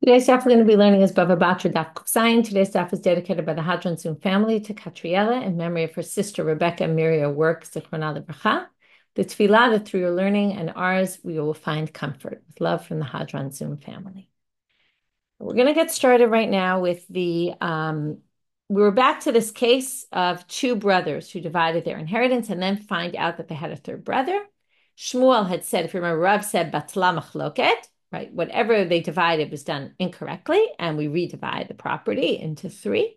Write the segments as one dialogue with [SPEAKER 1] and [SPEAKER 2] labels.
[SPEAKER 1] Today's daf we're going to be learning is Bava Batra daf Kufsayin. Today's daf is dedicated by the Hadran family to Katriella in memory of her sister Rebecca and Miriam work, Zichronah Lebracha. The tefillah that through your learning and ours we will find comfort with love from the Hadran family. We're going to get started right now with we were back to this case of two brothers who divided their inheritance and then find out that they had a third brother. Shmuel had said, if you remember, Rav said, Batla machloket, right? Whatever they divided was done incorrectly, and we redivide the property into three.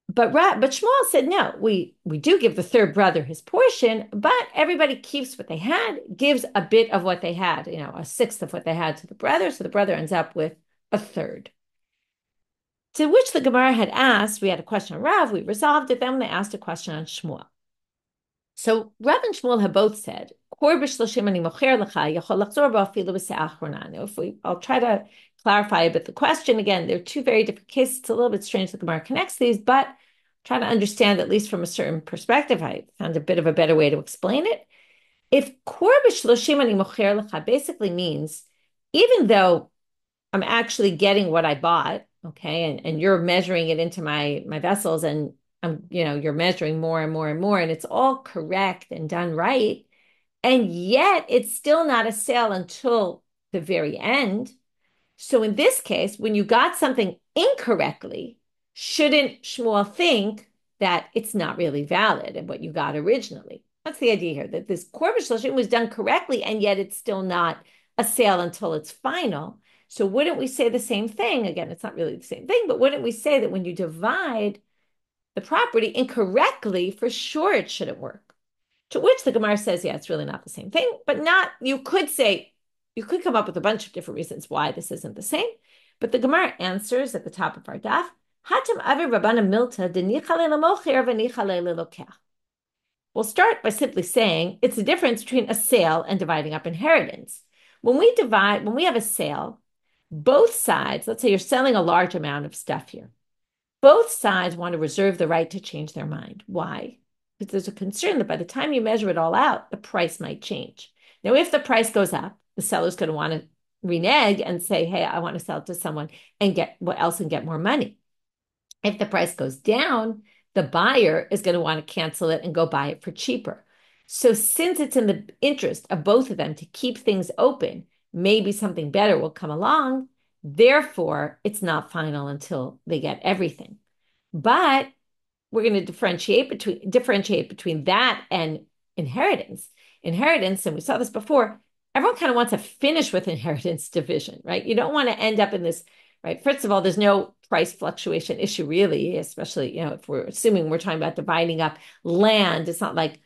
[SPEAKER 1] But Shmuel said, no, we do give the third brother his portion, but everybody keeps what they had, gives a bit of what they had, a sixth of what they had to the brother, so the brother ends up with a third. To which the Gemara had asked, we had a question on Rav, we resolved it, then they asked a question on Shmuel. So Rav and Shmuel have both said, I'll try to clarify a bit the question. Again, they're two very different cases. It's a little bit strange that the Gemara connects these, but try to understand, at least from a certain perspective. I found a bit of a better way to explain it. If basically means, even though I'm actually getting what I bought, okay, and you're measuring it into my vessels, and you're measuring more and more and more, and it's all correct and done right, and yet it's still not a sale until the very end. So in this case, when you got something incorrectly, shouldn't Shmuel think that it's not really valid and what you got originally? That's the idea here, that this Korban Shloshim was done correctly, and yet it's still not a sale until it's final. So wouldn't we say the same thing? Again, it's not really the same thing, but wouldn't we say that when you divide the property incorrectly, for sure it shouldn't work? To which the Gemara says, yeah, it's really not the same thing, but you could come up with a bunch of different reasons why this isn't the same. But the Gemara answers at the top of our daf, Hatam avi Rabbana milta denichale lemocher v'nichale lelokech. We'll start by simply saying it's the difference between a sale and dividing up inheritance. When we have a sale, both sides, let's say you're selling a large amount of stuff here, both sides want to reserve the right to change their mind. Why? Because there's a concern that by the time you measure it all out, the price might change. Now, if the price goes up, the seller's going to want to renege and say, hey, I want to sell it to someone and get what else and get more money. If the price goes down, the buyer is going to want to cancel it and go buy it for cheaper. So since it's in the interest of both of them to keep things open, maybe something better will come along. Therefore, it's not final until they get everything. But we're going to differentiate between that and inheritance. Inheritance, and we saw this before, everyone kind of wants to finish with inheritance division, right? You don't want to end up in this, right? First of all, there's no price fluctuation issue really, especially, if we're assuming we're talking about dividing up land. It's not like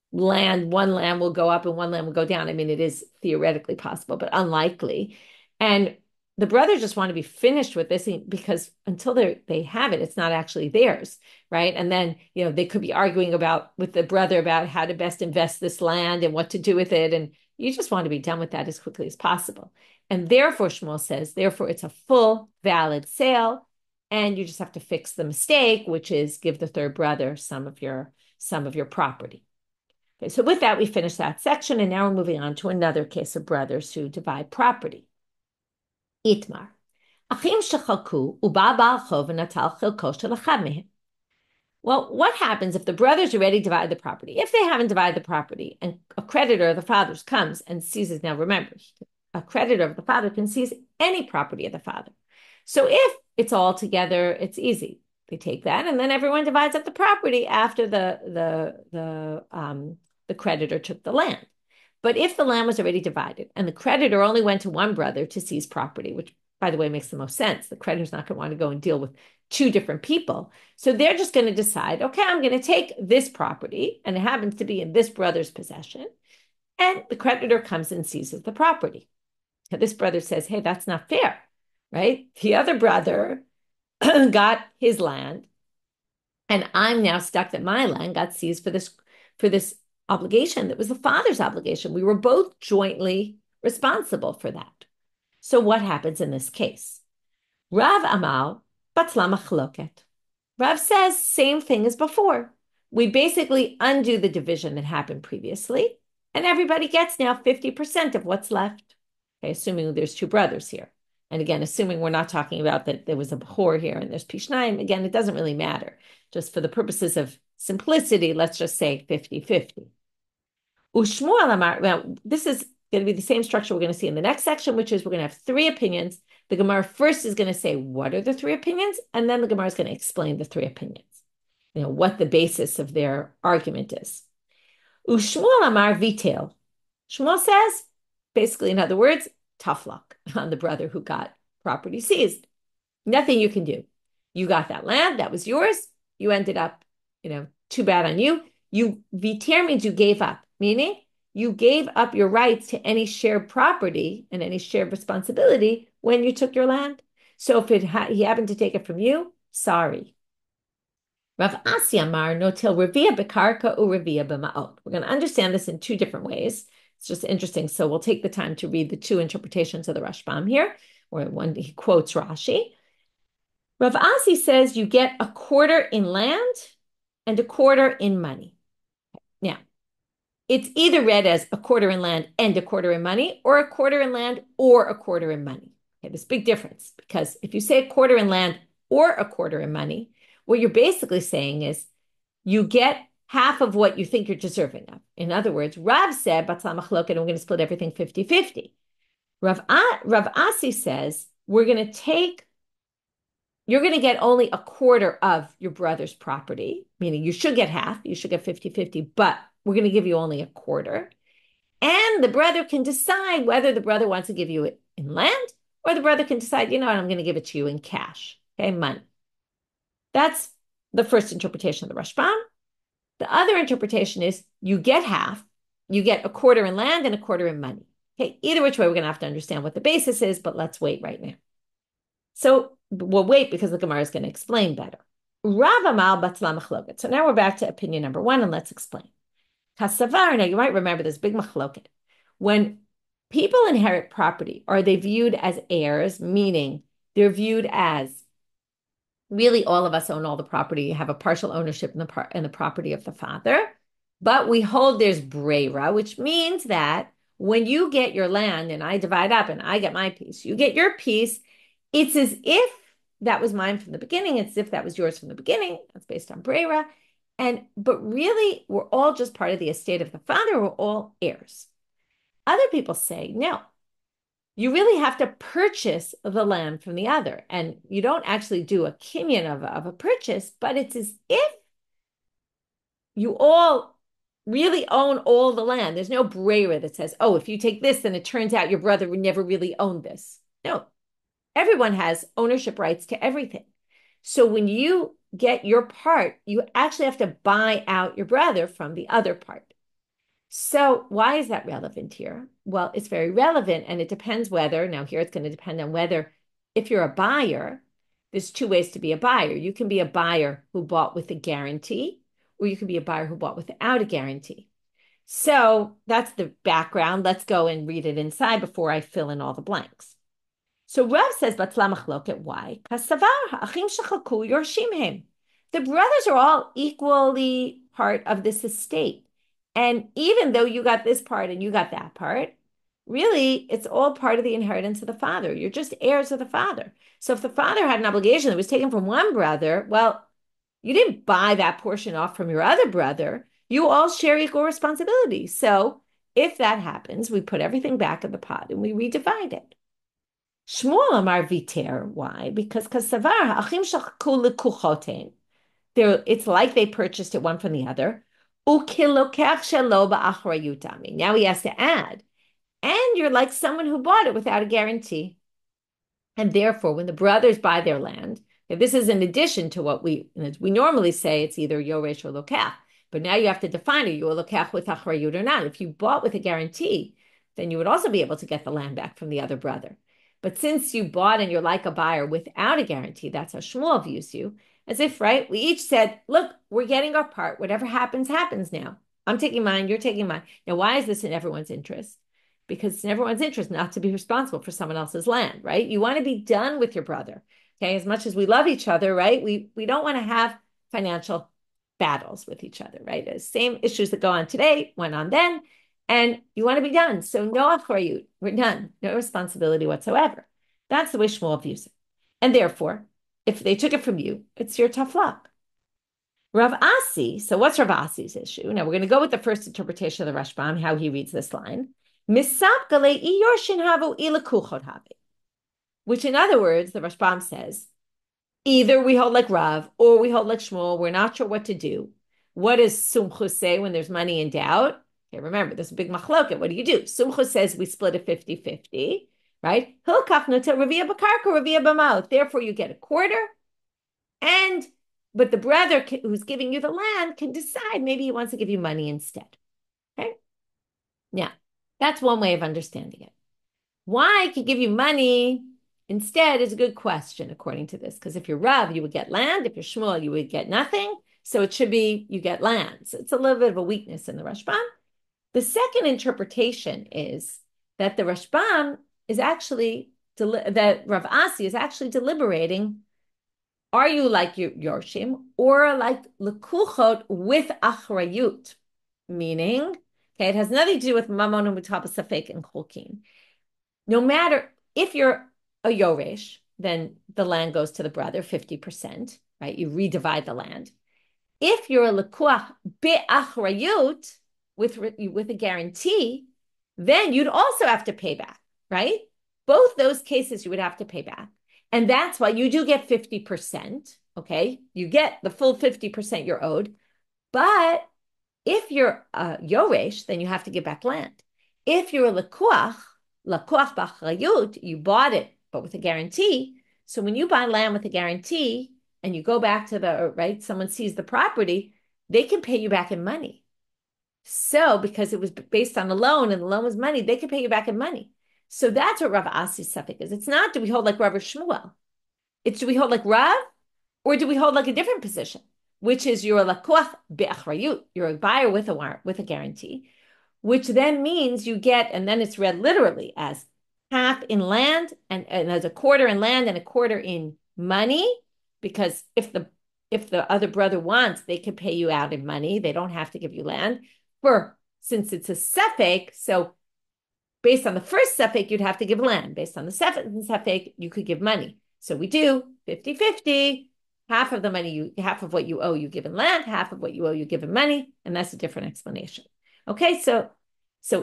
[SPEAKER 1] one land will go up and one land will go down. I mean, it is theoretically possible, but unlikely. And the brothers just want to be finished with this because until they have it, it's not actually theirs, right? And then, they could be arguing with the brother about how to best invest this land and what to do with it. And you just want to be done with that as quickly as possible. And therefore, Shmuel says, therefore, it's a full valid sale. And you just have to fix the mistake, which is give the third brother some of your property. Okay, so with that, we finish that section. And now we're moving on to another case of brothers who divide property. Itmar. Achim shechalku uba ba'al chov v'natal chilko shel echad mehem. Well, what happens if the brothers already divide the property? If they haven't divided the property and a creditor of the father's comes and seizes, now remember, a creditor of the father can seize any property of the father. So if it's all together, it's easy. They take that and then everyone divides up the property after the creditor took the land. But if the land was already divided and the creditor only went to one brother to seize property, which by the way makes the most sense, the creditor's not going to want to go and deal with two different people. So they're just going to decide, okay, I'm going to take this property and it happens to be in this brother's possession. And the creditor comes and seizes the property. Now, this brother says, hey, that's not fair, right? The other brother got his land and I'm now stuck that my land got seized for this obligation that was the father's obligation. We were both jointly responsible for that. So what happens in this case? Rav Amal batla machloket. Rav says same thing as before. We basically undo the division that happened previously, and everybody gets now 50% of what's left. Okay, assuming there's two brothers here. And again, assuming we're not talking about that there was a bechor here and there's Pishnaim, again, it doesn't really matter. Just for the purposes of simplicity, let's just say 50-50. Ushmuel Amar, now this is going to be the same structure we're going to see in the next section, which is we're going to have three opinions. The Gemara first is going to say, what are the three opinions? And then the Gemara is going to explain the three opinions, what the basis of their argument is. Ushmuel Amar Vitel. Shmuel says, basically, in other words, tough luck on the brother who got property seized. Nothing you can do. You got that land, that was yours. You ended up, too bad on you. Viter means you gave up, meaning you gave up your rights to any shared property and any shared responsibility when you took your land. So if he happened to take it from you, sorry. Rav Asi Amar notil revia bekarka u revia b'ma'ot. We're going to understand this in two different ways. It's just interesting. So we'll take the time to read the two interpretations of the Rashbam here, where one he quotes Rashi. Rav Asi says you get a quarter in land and a quarter in money. Now, it's either read as a quarter in land and a quarter in money, or a quarter in land or a quarter in money. Okay, there's a big difference, because if you say a quarter in land or a quarter in money, what you're basically saying is you get half of what you think you're deserving of. In other words, Rav said, Batra machloket, and we're going to split everything 50-50. Rav Asi says, you're going to get only a quarter of your brother's property, meaning you should get half, you should get 50-50, but we're going to give you only a quarter. And the brother can decide whether the brother wants to give you it in land, or the brother can decide, what, I'm going to give it to you in cash, okay, money. That's the first interpretation of the Rashbam. The other interpretation is you get half, you get a quarter in land and a quarter in money. Okay, either which way, we're going to have to understand what the basis is, but let's wait right now. So we'll wait because the Gemara is going to explain better. Rav Amal batla machloket. So now we're back to opinion number one, and let's explain. Kasavar, now you might remember this big machloket. When people inherit property, are they viewed as heirs, meaning they're viewed as really all of us own all the property, have a partial ownership in the property of the father, but we hold there's breira, which means that when you get your land and I divide up and I get my piece, you get your piece, it's as if that was mine from the beginning, it's as if that was yours from the beginning. That's based on breira. But really, we're all just part of the estate of the father. We're all heirs. Other people say, no, you really have to purchase the land from the other. And you don't actually do a kinyan of a purchase, but it's as if you all really own all the land. There's no breira that says, oh, if you take this, then it turns out your brother never really owned this. No, everyone has ownership rights to everything. So when you get your part, you actually have to buy out your brother from the other part. So why is that relevant here? Well, it's very relevant, and it depends whether, now here it's going to depend on whether, if you're a buyer, there's two ways to be a buyer. You can be a buyer who bought with a guarantee, or you can be a buyer who bought without a guarantee. So that's the background. Let's go and read it inside before I fill in all the blanks. So Rav says, Batla machloket, why? The brothers are all equally part of this estate. And even though you got this part and you got that part, really, it's all part of the inheritance of the father. You're just heirs of the father. So if the father had an obligation that was taken from one brother, well, you didn't buy that portion off from your other brother. You all share equal responsibility. So if that happens, we put everything back in the pot and we redivide it. Shmuel Amar Viter. Why? Because Kasavar Achim Shachku Lekuchotein. It's like they purchased it one from the other. Now he has to add, and you're like someone who bought it without a guarantee. And therefore, when the brothers buy their land, this is in addition to what we normally say, it's either yoresh or lokach. But now you have to define it, you a lokach with achrayut or not. If you bought with a guarantee, then you would also be able to get the land back from the other brother. But since you bought and you're like a buyer without a guarantee, that's how Shmuel views you. As if, right, we each said, look, we're getting our part. Whatever happens, happens now. I'm taking mine, you're taking mine. Now, why is this in everyone's interest? Because it's in everyone's interest not to be responsible for someone else's land, right? You want to be done with your brother, okay? As much as we love each other, right? We don't want to have financial battles with each other, right? The same issues that go on today went on then, and you want to be done. So no achrayut, we're done. No responsibility whatsoever. That's the way Shmuel views it. And therefore, if they took it from you, it's your tough luck. Rav Asi, so what's Rav Asi's issue? Now we're going to go with the first interpretation of the Rashbam, how he reads this line. Which in other words, the Rashbam says, either we hold like Rav or we hold like Shmuel. We're not sure what to do. What does Sumchus say when there's money in doubt? Okay, remember, there's a big machloket. What do you do? Sumchus says we split it 50-50, right? Therefore, you get a quarter. But the brother who's giving you the land can decide maybe he wants to give you money instead. Okay? Now, that's one way of understanding it. Why he give you money instead is a good question, according to this. Because if you're Rav, you would get land. If you're Shmuel, you would get nothing. So it should be you get land. So it's a little bit of a weakness in the Rashbam. The second interpretation is that the Rashbam is actually, that Rav Asi is actually deliberating, are you like Yorshim or like Lekuchot with Achrayut? Meaning, okay, it has nothing to do with Mamon and Mutaba Safek and Cholkin. No matter if you're a Yoresh, then the land goes to the brother, 50%, right? You redivide the land. If you're a Lekuach be'achrayut, with a guarantee, then you'd also have to pay back, right? Both those cases you would have to pay back. And that's why you do get 50%, okay? You get the full 50% you're owed. But if you're a Yoresh, then you have to give back land. If you're a Lekuach b'achrayut, you bought it, but with a guarantee. So when you buy land with a guarantee and you go back to right, someone sees the property, they can pay you back in money. So because it was based on a loan and the loan was money, they can pay you back in money. So that's what Rav Asi's suffix is. It's not do we hold like Rav or Shmuel. It's do we hold like Rav or do we hold like a different position, which is you're a lakuach be'achrayut. You're a buyer with a guarantee, which then means you get, and then it's read literally as half in land and as a quarter in land and a quarter in money, because if the other brother wants, they can pay you out in money. They don't have to give you land. Since it's a sefek, so based on the first sefek, you'd have to give land. Based on the second sefek, you could give money. So we do 50-50. Half of the money, half of what you owe, you give in land. Half of what you owe, you give in money. And that's a different explanation. Okay, so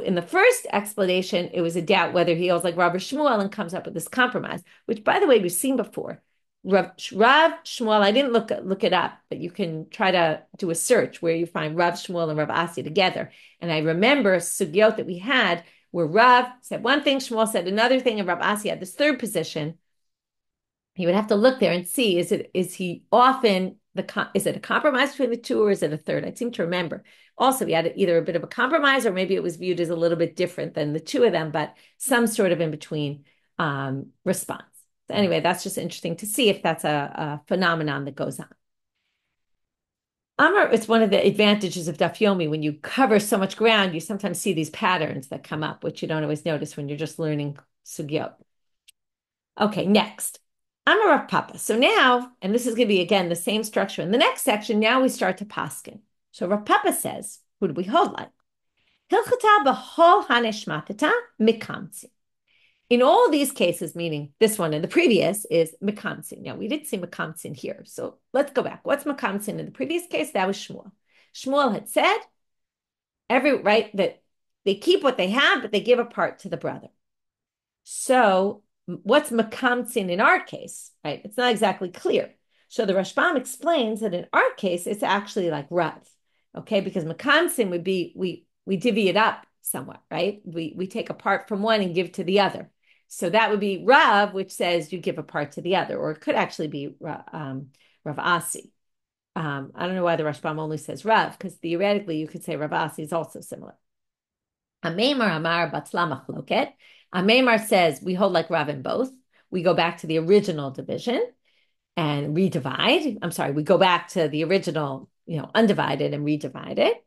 [SPEAKER 1] in the first explanation, it was a doubt whether he owes like Rav Shmuel and comes up with this compromise, which, by the way, we've seen before. Rav Shmuel, I didn't look it up, but you can try to do a search where you find Rav Shmuel and Rav Asi together. And I remember sugyot that we had where Rav said one thing, Shmuel said another thing, and Rav Asi had this third position. He would have to look there and see, is it a compromise between the two or is it a third? I seem to remember. Also, he had either a bit of a compromise or maybe it was viewed as a little bit different than the two of them, but some sort of in between response. So anyway, that's just interesting to see if that's a phenomenon that goes on. It's one of the advantages of Daf Yomi. When you cover so much ground, you sometimes see these patterns that come up, which you don't always notice when you're just learning sugyot. Okay, next. Amar Rav Papa. So now, and this is going to be, again, the same structure. In the next section, now we start to paskin. So Rav Papa says, who do we hold like? Hilchata b'hol haneshmatata mikamtzi. In all these cases, meaning this one and the previous, is mekamtzin. Now, we did see mekamtzin here. So let's go back. What's mekamtzin in the previous case? That was Shmuel. Shmuel had said, that they keep what they have, but they give a part to the brother. So what's mekamtzin in our case, right? It's not exactly clear. So the Rashbam explains that in our case, it's actually like Rav, okay? Because mekamtzin would be, we divvy it up somewhat, right? We take a part from one and give to the other. So that would be Rav, which says you give a part to the other, or it could actually be Rav Asi. I don't know why the Rashbam only says Rav, because theoretically you could say Rav Asi is also similar. Ameimar Amar Batla Machloket. Ameimar says we hold like Rav in both. We go back to the original division and redivide. I'm sorry, we go back to the original, undivided and redivide it.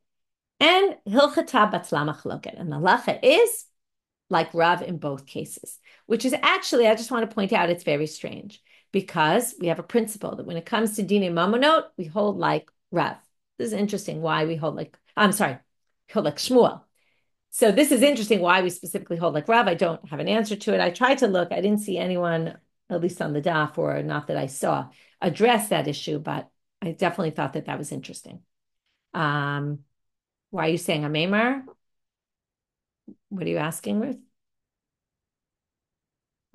[SPEAKER 1] And Hilchata Batla Machloket. And the halacha is like Rav in both cases, which is actually, I just want to point out, it's very strange because we have a principle that when it comes to Dinei Mamonot, we hold like Rav. This is interesting why we hold like Shmuel. So this is interesting why we specifically hold like Rav. I don't have an answer to it. I tried to look. I didn't see anyone, at least on the daf, or not that I saw, address that issue, but I definitely thought that that was interesting. Why are you saying a Maimar? What are you asking, Ruth?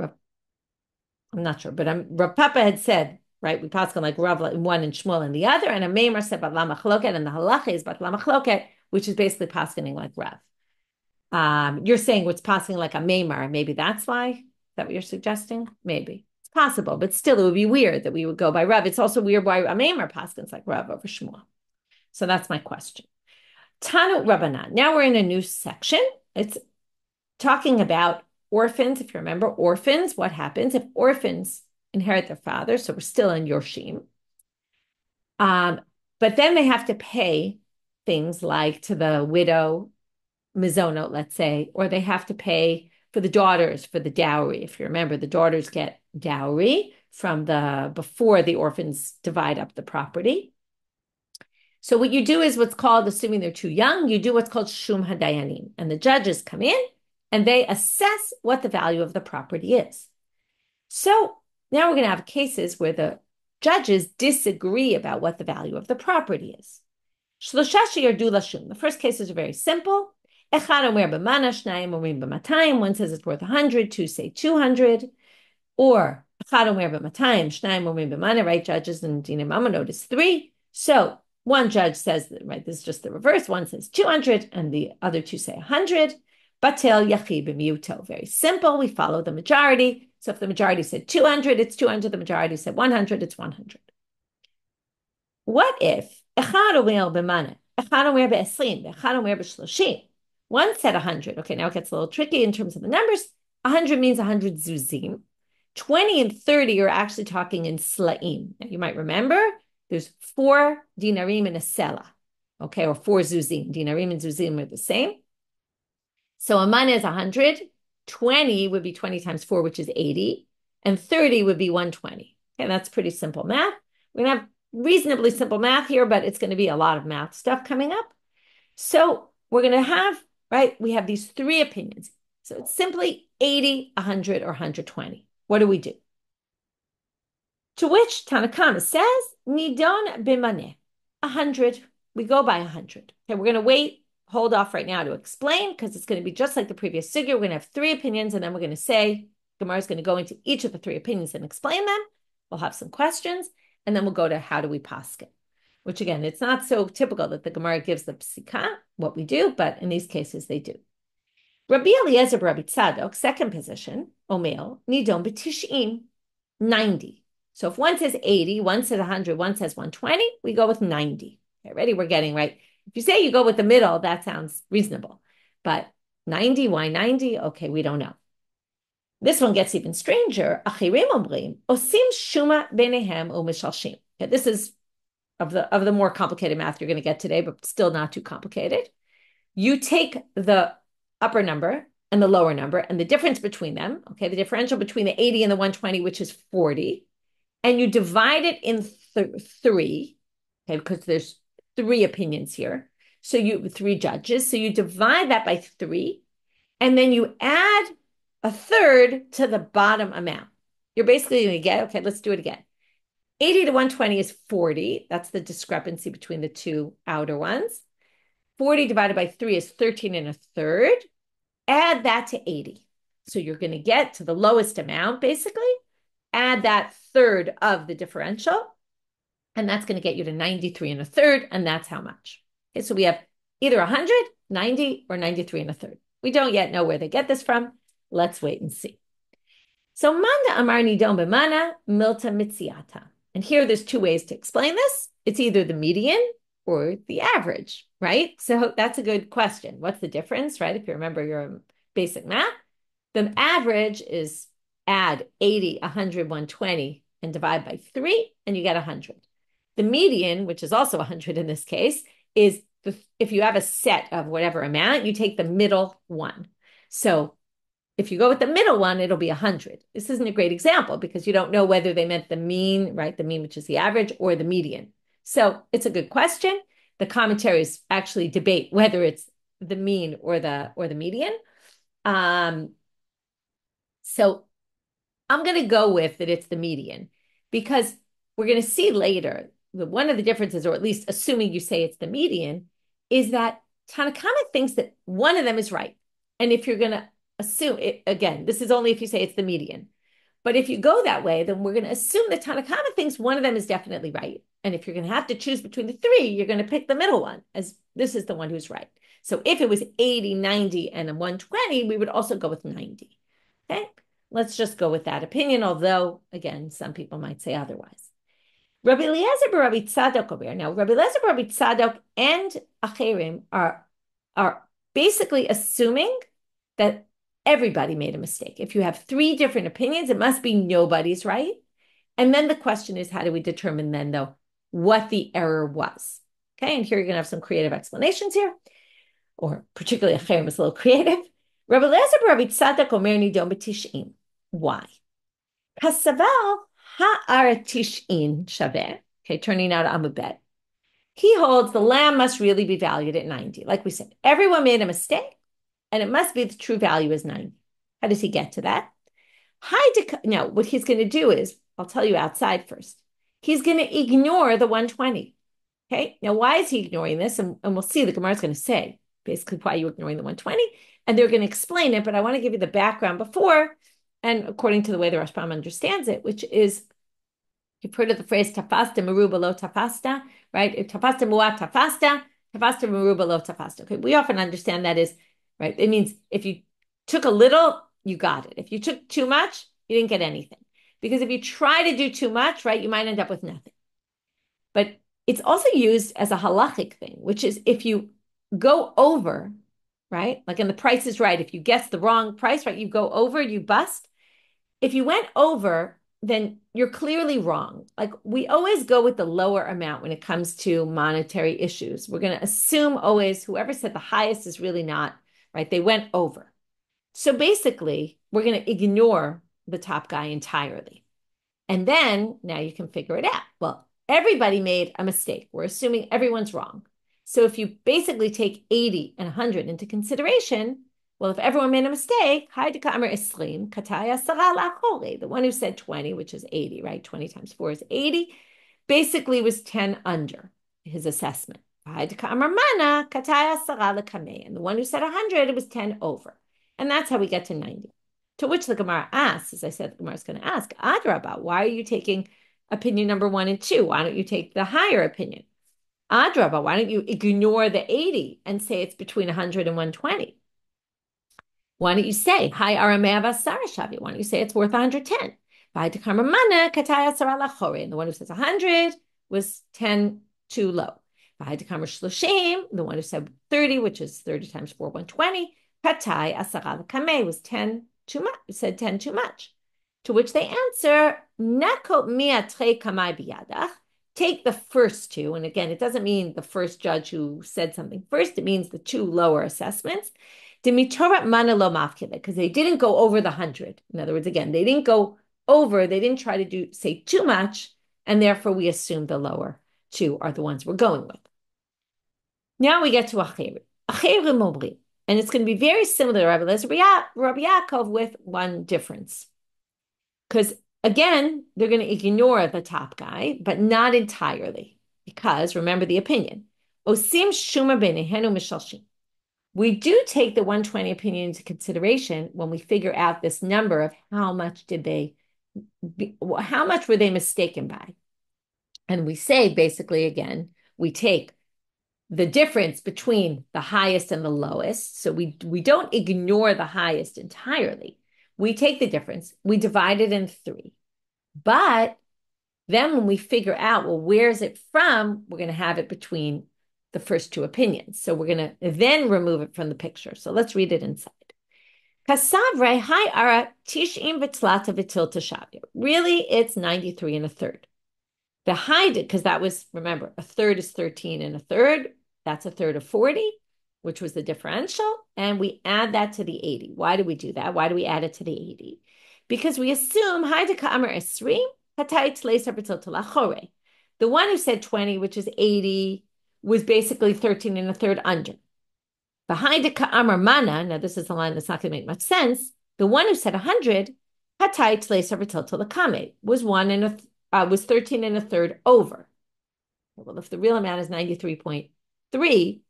[SPEAKER 1] I'm not sure, but Rav Papa had said, right, we pass on like Rav in one and Shmuel in the other, and a Maimar said Batla Machloket, and the halacha is Batla Machloket, which is basically passing like Rav. You're saying what's passing like a Maimar, maybe that's why? Is that what you're suggesting? Maybe. It's possible, but still it would be weird that we would go by Rav. It's also weird why a Maimar passing like Rav over Shmuel. So that's my question. Tanu Rabbanit. Now we're in a new section. It's talking about orphans. If you remember orphans, what happens if orphans inherit their father? So we're still in Yorshim. But then they have to pay things like to the widow, mizonot, let's say, or they have to pay for the daughters for the dowry. If you remember, the daughters get dowry from before the orphans divide up the property. So what you do is what's called, assuming they're too young, you do what's called shum hadayanim, and the judges come in and they assess what the value of the property is. So now we're going to have cases where the judges disagree about what the value of the property is. The first cases are very simple. One says it's worth 100, two say 200, or right? Judges and Dina Mamonot is 3. So one judge says, right, this is just the reverse. One says 200, and the other two say 100. Batel yachi b'miuto. Very simple. We follow the majority. So if the majority said 200, it's 200. The majority said 100, it's 100. What if one said 100? Okay, now it gets a little tricky in terms of the numbers. 100 means 100 zuzim. 20 and 30 are actually talking in slaim. Now, you might remember there's 4 dinarim in a sela, okay, or 4 zuzim. Dinarim and zuzim are the same. So a man is 100. 20 would be 20 times 4, which is 80. And 30 would be 120. Okay, that's pretty simple math. We're going to have reasonably simple math here, but it's going to be a lot of math stuff coming up. So we're going to have, right, we have these 3 opinions. So it's simply 80, 100, or 120. What do we do? To which Tanakama says, Nidon b'maneh, 100. We go by 100. Okay, we're going to wait, hold off right now to explain, because it's going to be just like the previous sugya. We're going to have 3 opinions, and then we're going to say, Gemara is going to go into each of the 3 opinions and explain them. We'll have some questions, and then we'll go to how do we paskin, which again, it's not so typical that the Gemara gives the psika, what we do, but in these cases they do. Rabbi Eliezer Rabbi Tzadok, second position, Omel, Nidon b'tish'im, 90. So if one says 80, one says 100, one says 120, we go with 90. Okay, ready? We're getting right. If you say you go with the middle, that sounds reasonable. But 90, why 90? Okay, we don't know. This one gets even stranger. Achirim omrim, osim shuma benehem u'mishalshim. This is of the more complicated math you're going to get today, but still not too complicated. You take the upper number and the lower number and the difference between them, okay, the differential between the 80 and the 120, which is 40, and you divide it in 3, okay, because there's 3 opinions here. So 3 judges. So you divide that by 3, and then you add a third to the bottom amount. You're basically going to get, okay, let's do it again. 80 to 120 is 40. That's the discrepancy between the 2 outer ones. 40 divided by 3 is 13 and a third. Add that to 80. So you're going to get to the lowest amount, basically. Add that third of the differential, and that's going to get you to 93 and a third, and that's how much. Okay, so we have either 100, 90, or 93 and a third. We don't yet know where they get this from. Let's wait and see. So manda amar nidon b'mana milta mitziata. And here there's 2 ways to explain this. It's either the median or the average, right? So that's a good question. What's the difference, right? If you remember your basic math, the average is add 80, 100, 120, and divide by 3, and you get 100. The median, which is also 100 in this case, is if you have a set of whatever amount, you take the middle one. So if you go with the middle one, it'll be 100. This isn't a great example because you don't know whether they meant the mean, right? The mean, which is the average, or the median. So it's a good question. The commentaries actually debate whether it's the mean or the median. Um, so I'm going to go with that it's the median because we're going to see later that one of the differences, or at least assuming you say it's the median, is that Tanakama thinks that one of them is right. And if you're going to assume it, again, this is only if you say it's the median. But if you go that way, then we're going to assume that Tanakama thinks one of them is definitely right. And if you're going to have to choose between the three, you're going to pick the middle one, as this is the one who's right. So if it was 80, 90, and a 120, we would also go with 90. Okay? Let's just go with that opinion, although, again, some people might say otherwise. Rabbi Eliezer bar Rabbi Tzadok over here. Now, Rabbi Eliezer bar Rabbi Tzadok and Acherim are basically assuming that everybody made a mistake. If you have three different opinions, it must be nobody's right. And then the question is, how do we determine then, though, what the error was? Okay, and here you're going to have some creative explanations here, or particularly Acherim is a little creative. Rabbi Eliezer bar Rabbi Tzadok omer nidon b'tish'in. Why? Kasaval ha'ar tish'in shaveh. Okay, turning now to Amud Bet. He holds the lamb must really be valued at 90. Like we said, everyone made a mistake, and it must be the true value is 90. How does he get to that? Now, what he's going to do is, I'll tell you outside first. He's going to ignore the 120. Okay, now why is he ignoring this? And we'll see, the Gemara is going to say basically why you're ignoring the 120, and they're going to explain it, but I want to give you the background before, and according to the way the Rashbam understands it, which is, you've heard of the phrase tafasta meruba lo tafasta, right? If tafasta muat tafasta, tafasta meruba lo tafasta. Okay, we often understand that is, right? It means if you took a little, you got it. If you took too much, you didn't get anything. Because if you try to do too much, right, you might end up with nothing. But it's also used as a halachic thing, which is if you go over, right? Like in The Price is Right, if you guess the wrong price, right, you go over, you bust. If you went over, then you're clearly wrong. Like we always go with the lower amount when it comes to monetary issues. We're going to assume always whoever said the highest is really not, right? They went over. So basically, we're going to ignore the top guy entirely. And then now you can figure it out. Well, everybody made a mistake. We're assuming everyone's wrong. So if you basically take 80 and 100 into consideration, well, if everyone made a mistake, the one who said 20, which is 80, right? 20 times 4 is 80, basically was 10 under his assessment. And the one who said 100, it was 10 over. And that's how we get to 90. To which the Gemara asks, as I said, the Gemara is going to ask, Adrabah, why are you taking opinion number 1 and 2? Why don't you take the higher opinion? Adrabah, why don't you ignore the 80 and say it's between 100 and 120? Why don't you say, Hi Aramea Vasara Shavi? Why don't you say it's worth 110? And the one who says 100 was 10 too low. The one who said 30, which is 30 times 4, 120, Patai Asara Kame was 10 too much, said 10 too much. To which they answer, Nako miatre kamai biyadach. Take the first two. And again, it doesn't mean the first judge who said something first. It means the two lower assessments. Because they didn't go over the 100. In other words, again, they didn't go over. They didn't try to say too much. And therefore, we assume the lower two are the ones we're going with. Now we get to Acherim. Acherim Mobri. And it's going to be very similar to Rabbi Yaakov with one difference. Because again, they're going to ignore the top guy, but not entirely. Because remember the opinion. Osim shuma benehenu mishalshim. We do take the 120 opinion into consideration when we figure out this number of how much were they mistaken by? And we say basically, again, we take the difference between the highest and the lowest. So we don't ignore the highest entirely. We take the difference, we divide it in 3. But then when we figure out, well, where's it from? We're going to have it between the first 2 opinions. So we're going to then remove it from the picture. So let's read it inside. Really, it's 93 and a third. The high did, because that was, remember, a third is 13 and a third. That's a third of 40, which was the differential. And we add that to the 80. Why do we do that? Why do we add it to the 80? Because we assume the one who said 20, which is 80, was basically 13 and a third under. Behind the Ka'amar Mana, now this is a line that's not going to make much sense. The one who said 100, Hatai Tleis Arvatil Lakame, was 13 and a third over. Well, if the real amount is 93.3,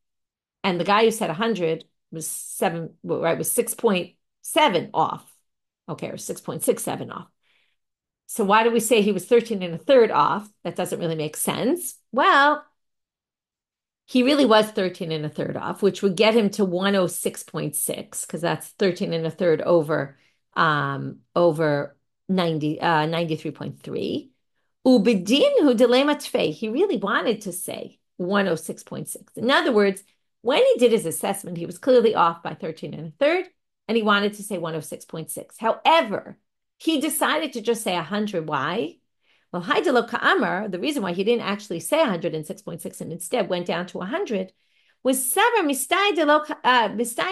[SPEAKER 1] and the guy who said 100 was 6.7 off. Okay, or 6.67 off. So why do we say he was 13 and a third off? That doesn't really make sense. Well, he really was 13 and a third off, which would get him to 106.6, because that's 13 and a third over 93.3. Ubedin hu delema tfei. He really wanted to say 106.6. In other words, when he did his assessment, he was clearly off by 13 and a third, and he wanted to say 106.6. However, he decided to just say 100. Why? Well, Haidelo Ka'amar, the reason why he didn't actually say 106.6 and instead went down to 100 was Savar Mistai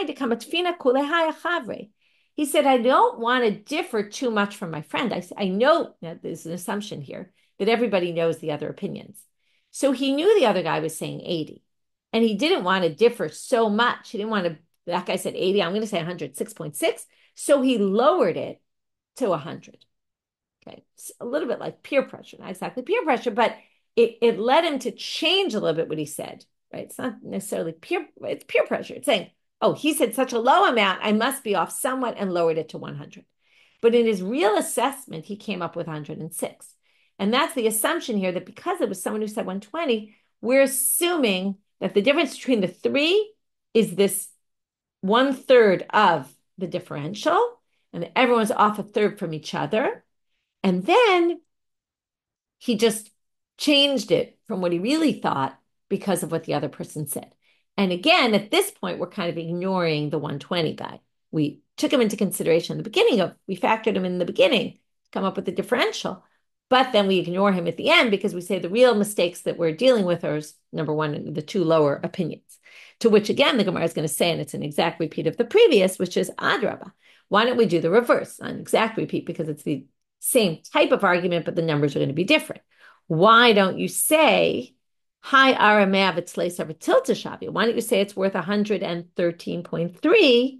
[SPEAKER 1] de Kamatfina Kulehaya Chavre. He said, I don't want to differ too much from my friend. I know that there's an assumption here that everybody knows the other opinions. So he knew the other guy was saying 80, and he didn't want to differ so much. He didn't want to, that guy said 80, I'm going to say 106.6. So he lowered it to 100. Okay, it's a little bit like peer pressure, not exactly peer pressure, but it led him to change a little bit what he said, right? It's not necessarily it's peer pressure. It's saying, oh, he said such a low amount, I must be off somewhat, and lowered it to 100. But in his real assessment, he came up with 106. And that's the assumption here, that because it was someone who said 120, we're assuming that the difference between the three is this 1/3 of the differential, and that everyone's off a third from each other. And then he just changed it from what he really thought because of what the other person said. And again, at this point, we're kind of ignoring the 120 guy. We took him into consideration in the beginning we factored him in the beginning to come up with the differential. But then we ignore him at the end because we say the real mistakes that we're dealing with are, number one, the two lower opinions. To which, again, the Gemara is going to say, and it's an exact repeat of the previous, which is Adraba. Why don't we do the reverse, an exact repeat, because it's the same type of argument, but the numbers are going to be different. Why don't you say, hi, Aramea v'tzleis tilta shavi? Why don't you say it's worth 113.3?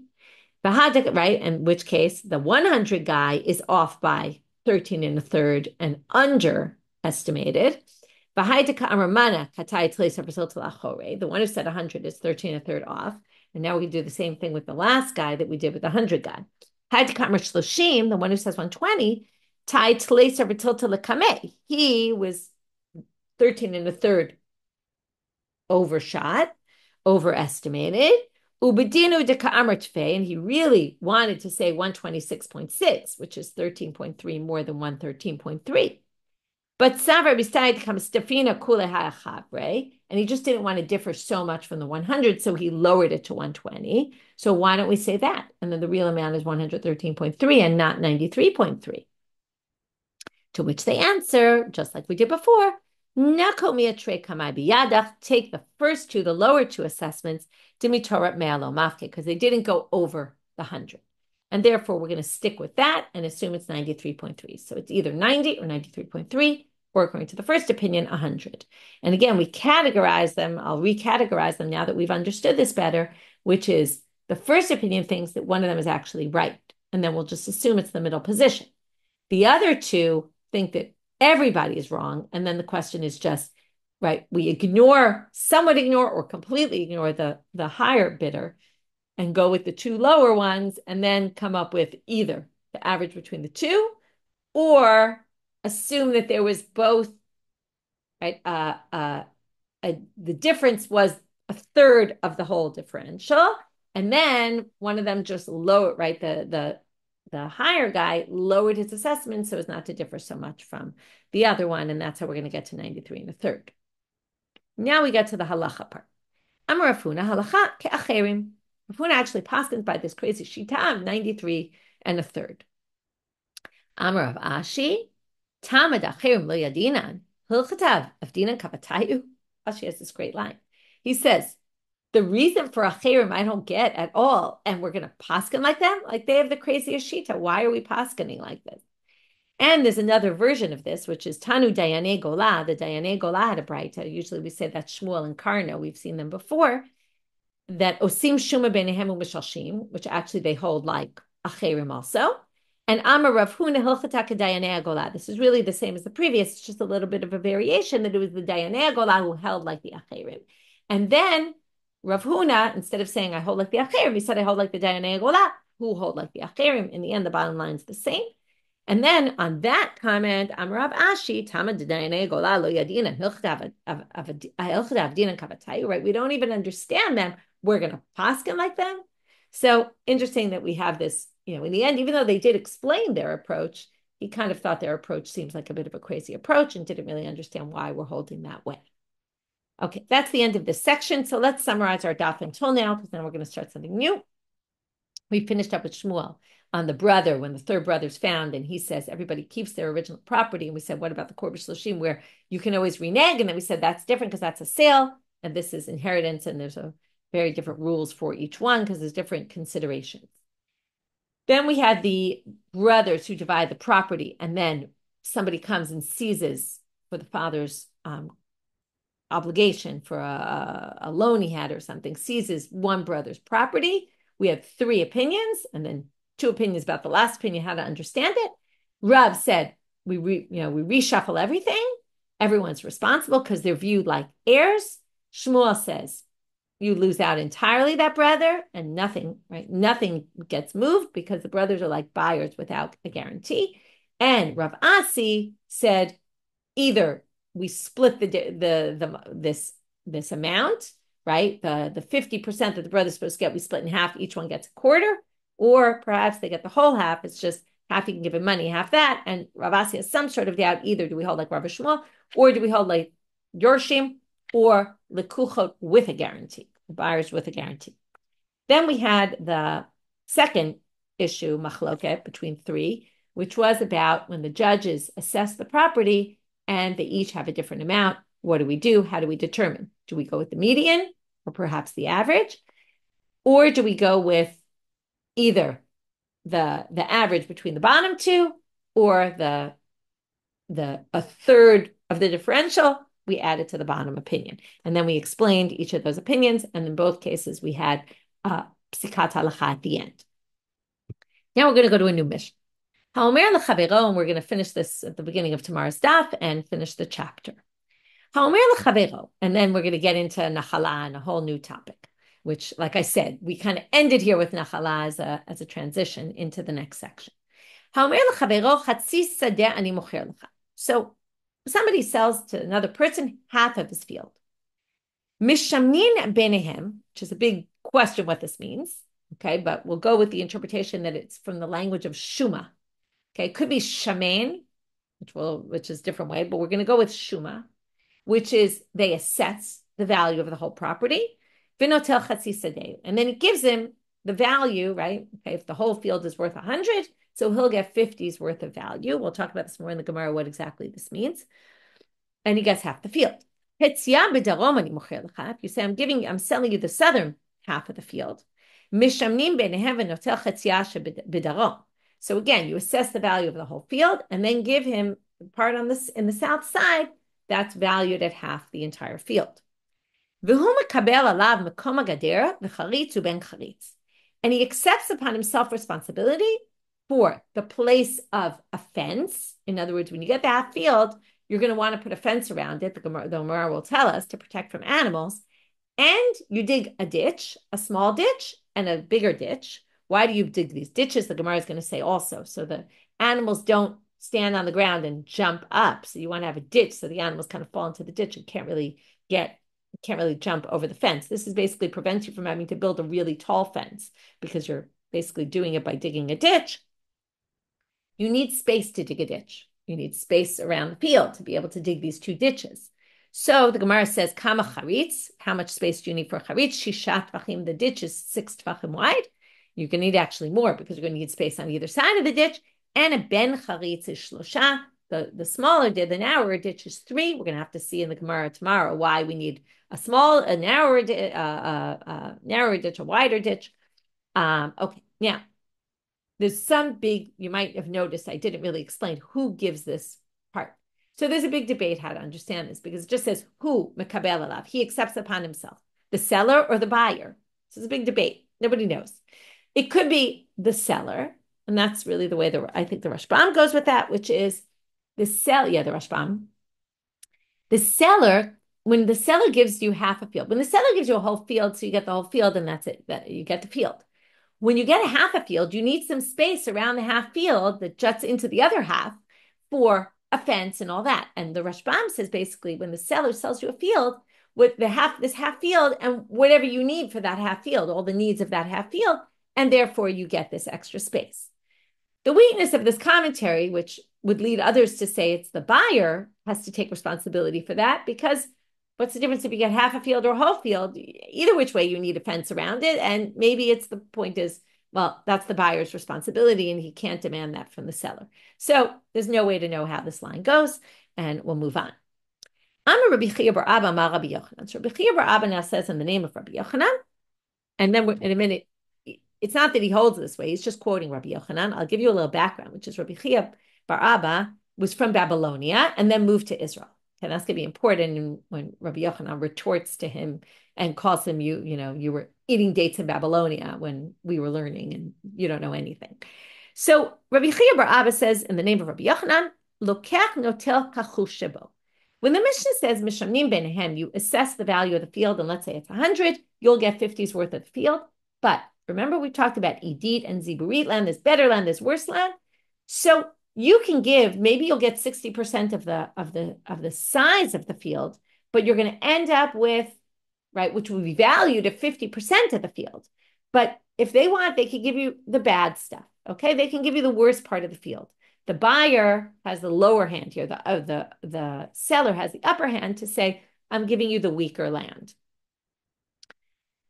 [SPEAKER 1] Right? In which case, the 100 guy is off by 13 and a third and underestimated. The one who said 100 is 13 and a third off. And now we can do the same thing with the last guy that we did with the 100 guy. The one who says 120, he was 13 and a third overestimated. And he really wanted to say 126.6, which is 13.3 more than 113.3. But and he just didn't want to differ so much from the 100, so he lowered it to 120. So why don't we say that? And then the real amount is 113.3 and not 93.3. To which they answer, just like we did before, take the first two, the lower two assessments, because they didn't go over the 100. And therefore, we're going to stick with that and assume it's 93.3. So it's either 90 or 93.3, or according to the first opinion, 100. And again, we categorize them. I'll recategorize them now that we've understood this better, which is the first opinion thinks that one of them is actually right. And then we'll just assume it's the middle position. The other two think that everybody is wrong. And then the question is just, right, we somewhat ignore or completely ignore the higher bidder and go with the two lower ones and then come up with either the average between the two or assume that there was both, right? The difference was a third of the whole differential. And then one of them just lowered, right? The higher guy lowered his assessment so as not to differ so much from the other one. And that's how we're going to get to 93 and a third. Now we get to the halacha part. Amar Rafuna halacha ke'acherim. Rafuna actually paskins by this crazy shita of 93 and a third. Amar Rav Asi, tamad acherim lo yadinan, hilchatav avdinan kapatayu. Asi has this great line. He says, the reason for acherim I don't get at all, and we're going to paskin like them, like they have the craziest shita. Why are we paskining like this? And there's another version of this, which is Tanu Dayane Gola. The Dayane Gola had a braita. Usually we say that Shmuel and Karna. We've seen them before. that osim shuma beinehem u'mishalshim, which actually they hold like acherim also. And Amar Rav Huna hilchata kedayanei agola. This is really the same as the previous. It's just a little bit of a variation that it was the dayanei agola who held like the acherim. And then Rav Huna, instead of saying I hold like the acherim, he said I hold like the dayanei agola, who hold like the acherim. In the end, the bottom line is the same. And then on that comment, Amar Rav Asi, Tama dayanei agola lo yadina hilchata avdina kavatayu. Right? We don't even understand them. We're going to paskin like them. So interesting that we have this, in the end, even though they did explain their approach, he kind of thought their approach seems like a bit of a crazy approach and didn't really understand why we're holding that way. Okay, that's the end of this section. So let's summarize our daf until now, because then we're going to start something new. We finished up with Shmuel on the brother, when the third brother's found, and he says everybody keeps their original property. And we said, what about the Korban Shloshim, where you can always renege? And then we said that's different because that's a sale, and this is inheritance, and there's a very different rules for each one because there's different considerations. Then we had the brothers who divide the property, and then somebody comes and seizes for the father's obligation for a loan he had or something, seizes one brother's property. We have 3 opinions, and then 2 opinions about the last opinion, how to understand it. Rav said we reshuffle everything. Everyone's responsible because they're viewed like heirs. Shmuel says you lose out entirely, that brother, and nothing gets moved because the brothers are like buyers without a guarantee. And Rav Asi said either we split this amount, right? The 50% that the brother's supposed to get, we split in half. Each one gets a quarter, or perhaps they get the whole half. It's just half you can give him money, half that. And Rav Asi has some sort of doubt. Either do we hold like Rabbi Shmuel, or do we hold like Yorshim, or lekuchot with a guarantee, the buyers with a guarantee. Then we had the second issue, machloket, between 3, which was about when the judges assess the property and they each have a different amount. What do we do? How do we determine? Do we go with the median or perhaps the average? Or do we go with either the average between the bottom 2 or a third of the differential? We added to the bottom opinion. And then we explained each of those opinions. And in both cases, we had psikat halacha at the end. Now we're going to go to a new mission. Ha'omer l'chavero, and we're going to finish this at the beginning of tomorrow's daf and finish the chapter. Ha'omer l'chavero, and then we're going to get into nachala and a whole new topic, which, like I said, we kind of ended here with nachala as a transition into the next section. Ha'omer l'chavero chatzi sadeh ani mocher lecha. So somebody sells to another person half of his field. Mishamnin beinehem, which is a big question what this means. Okay, but we'll go with the interpretation that it's from the language of shuma. Okay, it could be shaman, which is a different way, but we're going to go with shuma, which is they assess the value of the whole property. V'notel chatzi sadeh, and then it gives him the value, right? Okay, if the whole field is worth 100, so he'll get 50's worth of value. We'll talk about this more in the Gemara, what exactly this means. And he gets half the field. If you say, I'm selling you the southern half of the field. So again, you assess the value of the whole field and then give him the part on this in the south side that's valued at half the entire field. And he accepts upon himself responsibility for the place of a fence. In other words, when you get the half field, you're going to want to put a fence around it. The Gemara will tell us to protect from animals. And you dig a ditch, a small ditch and a bigger ditch. Why do you dig these ditches? The Gemara is going to say also, so the animals don't stand on the ground and jump up. So you want to have a ditch so the animals kind of fall into the ditch and can't really jump over the fence. This is basically prevents you from having to build a really tall fence because you're basically doing it by digging a ditch. You need space to dig a ditch. You need space around the field to be able to dig these 2 ditches. So the Gemara says, Kama charitz, how much space do you need for a charitz? Shishat tvachim, the ditch is 6 tvachim wide. You're going to need actually more because you're going to need space on either side of the ditch. And a ben charitz is shlosha. The smaller ditch, the narrower ditch is 3. We're going to have to see in the Gemara tomorrow why we need a narrower ditch, a wider ditch. Okay, now, there's some you might have noticed I didn't really explain who gives this part. So there's a big debate how to understand this because it just says who mekabel alav. He accepts upon himself, the seller or the buyer. So it's a big debate. Nobody knows. It could be the seller, and that's really the way I think the Rashbam goes with that, which is the Rashbam. The seller, when the seller gives you half a field, when the seller gives you a whole field, so you get the whole field, and that's it, that you get the field. When you get a half a field, you need some space around the half field that juts into the other half for a fence and all that. And the Rashbam says basically when the seller sells you a field with this half field and whatever you need for that half field, all the needs of that half field, and therefore you get this extra space. The weakness of this commentary, which would lead others to say it's the buyer has to take responsibility for that, because what's the difference if you get half a field or a whole field? Either which way, you need a fence around it. And maybe it's the point is, well, that's the buyer's responsibility and he can't demand that from the seller. So there's no way to know how this line goes, and we'll move on. I'm a Rabbi Chiur bar Abba ma Rabbi Yochanan. So Rabbi Chiur bar Abba now says in the name of Rabbi Yochanan, and then in a minute, it's not that he holds this way, he's just quoting Rabbi Yochanan. I'll give you a little background, which is Rabbi Chiur bar Abba was from Babylonia and then moved to Israel. And that's going to be important when Rabbi Yochanan retorts to him and calls him, you were eating dates in Babylonia when we were learning and you don't know anything. So Rabbi Chiur bar Abba says in the name of Rabbi Yochanan, Lokech notel kachush shebo. When the Mishnah says mishamnim benehem, you assess the value of the field, and let's say it's 100, you'll get 50's worth of the field. But remember, we talked about edit and ziburit land. There's better land, there's worse land. So you can give, maybe you'll get 60% of the size of the field, but you're going to end up with, right, which will be valued at 50% of the field. But if they want, they can give you the bad stuff. Okay, they can give you the worst part of the field. The buyer has the lower hand here. The seller has the upper hand to say, I'm giving you the weaker land.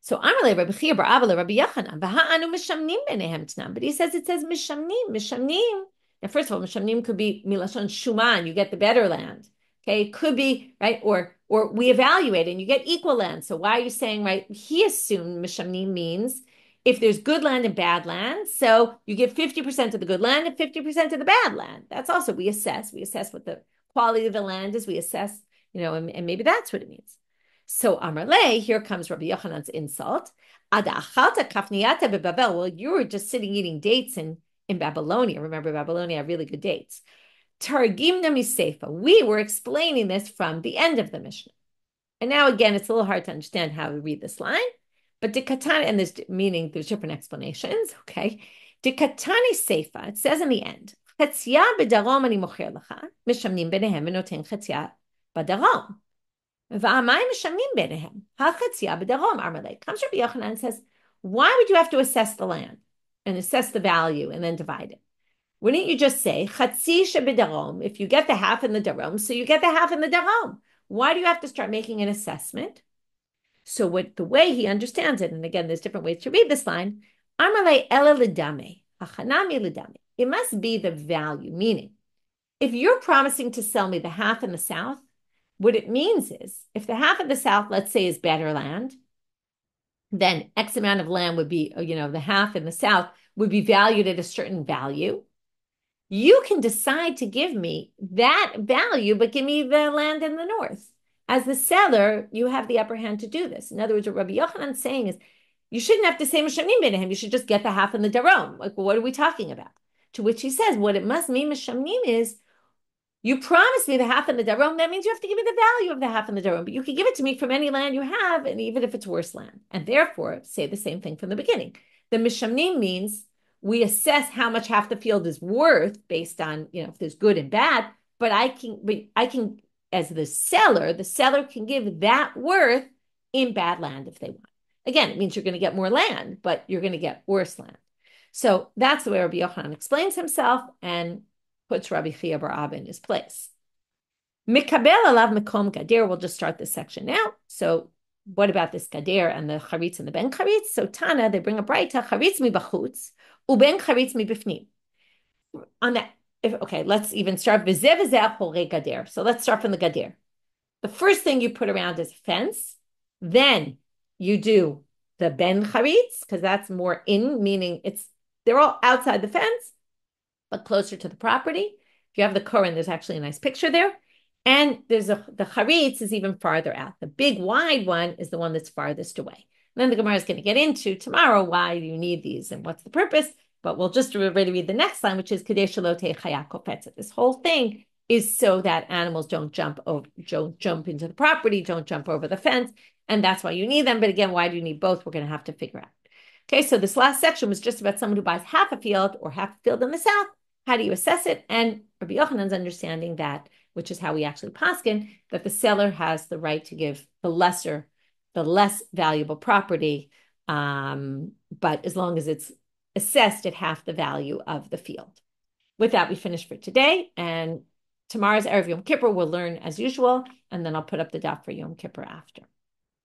[SPEAKER 1] So Amalei Rabbi Chiur bar Abba Rabbi Yochanan, v'ha'anu mishamnim benehem tnam. But he says it says mishamnim. Now, first of all, mishamnim could be milashon shuman. You get the better land. Okay, it could be right, or we evaluate and you get equal land. So why are you saying right? He assumed mishamnim means if there's good land and bad land, so you give 50% of the good land and 50% of the bad land. That's also we assess what the quality of the land is. We assess, and maybe that's what it means. So Amarle, here comes Rabbi Yochanan's insult. Well, you were just sitting eating dates in Babylonia. Remember, Babylonia had really good dates. Targimna misefa. We were explaining this from the end of the Mishnah. And now again, it's a little hard to understand how we read this line. But Dikatani, and there's different explanations, okay? Dikatani seifa, it says in the end, Chetzia b'darom ani mocher lecha, mishamnim benehem v'noten chetzia b'darom. V'amai mishamnim benehem, ha-chetzia b'darom, Amalei. Comes Rabbi Yochanan and says, why would you have to assess the land and assess the value and then divide it? Wouldn't you just say, chatzi shebedarom, if you get the half in the darom, so you get the half in the darom. Why do you have to start making an assessment? So the way he understands it, and again, there's different ways to read this line, Amalei ela lidame, hachanami lidame. It must be the value, meaning, if you're promising to sell me the half in the south, what it means is, if the half of the south, let's say, is better land, then X amount of land would be, the half in the south would be valued at a certain value. You can decide to give me that value, but give me the land in the north. As the seller, you have the upper hand to do this. In other words, what Rabbi Yochanan is saying is, you shouldn't have to say Mishamnim benehem. You should just get the half in the darom. Like, well, what are we talking about? To which he says, what it must mean Mishamnim is, you promised me the half in the darom. That means you have to give me the value of the half in the darom. But you can give it to me from any land you have, and even if it's worse land. And therefore, say the same thing from the beginning. The Mishamnim means we assess how much half the field is worth based on, if there's good and bad. But I can. As the seller can give that worth in bad land if they want. Again, it means you're going to get more land, but you're going to get worse land. So that's the way Rabbi Yochanan explains himself and puts Rabbi Chiur bar Abba in his place. Mikabel alav mekom gader. We'll just start this section now. So what about this gader and the charitz and the ben charitz? So Tana, they bring a braita, charitz mi bachutz, uben charitz mi bifnim. On that, let's even start. So let's start from the gader. The first thing you put around is a fence. Then you do the ben charitz, because that's more in, meaning they're all outside the fence, but closer to the property. If you have the Koran, there's actually a nice picture there. And the charitz is even farther out. The big wide one is the one that's farthest away. And then the Gemara is going to get into tomorrow, why do you need these and what's the purpose? But we'll just already read the next line, which is Kadesh Shalote Chaya Kopetza. This whole thing is so that animals don't jump into the property, don't jump over the fence, and that's why you need them. But again, why do you need both? We're going to have to figure out. Okay, so this last section was just about someone who buys half a field or half a field in the south. How do you assess it? And Rabbi Yochanan's understanding that, which is how we actually paskin, that the seller has the right to give the less valuable property, but as long as it's assessed at half the value of the field. With that, we finish for today, and tomorrow's Erev Yom Kippur we'll learn as usual, and then I'll put up the daf for Yom Kippur after.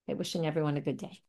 [SPEAKER 1] Okay, wishing everyone a good day.